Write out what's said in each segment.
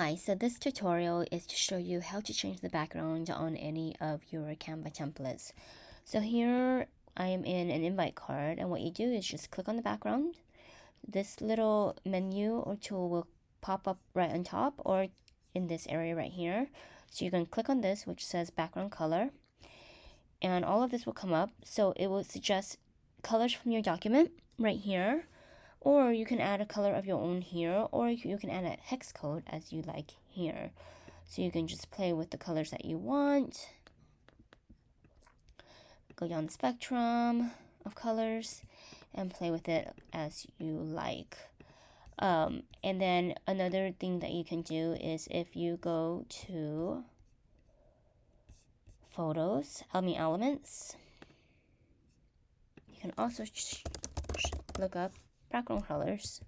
Hi, so this tutorial is to show you how to change the background on any of your Canva templates. So here I am in an invite card, and what you do is just click on the background. This little menu or tool will pop up right on top or in this area right here. So you can click on this, which says background color, and all of this will come up. So it will suggest colors from your document right here. Or you can add a color of your own here, or you can add a hex code as you like here. So you can just play with the colors that you want. Go down the spectrum of colors and play with it as you like. And then another thing that you can do is if you go to photos, elements, you can also look up background colors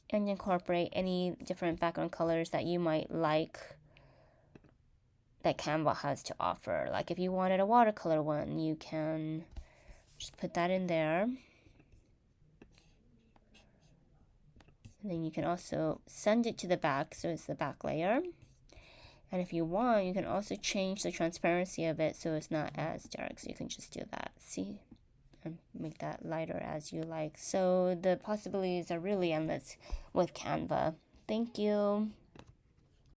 and incorporate any different background colors that you might like that Canva has to offer. Like if you wanted a watercolor one, you can just put that in there. And then you can also send it to the back, so it's the back layer. And if you want, you can also change the transparency of it so it's not as dark. So you can just do that, see? And make that lighter as you like. So the possibilities are really endless with Canva. Thank you.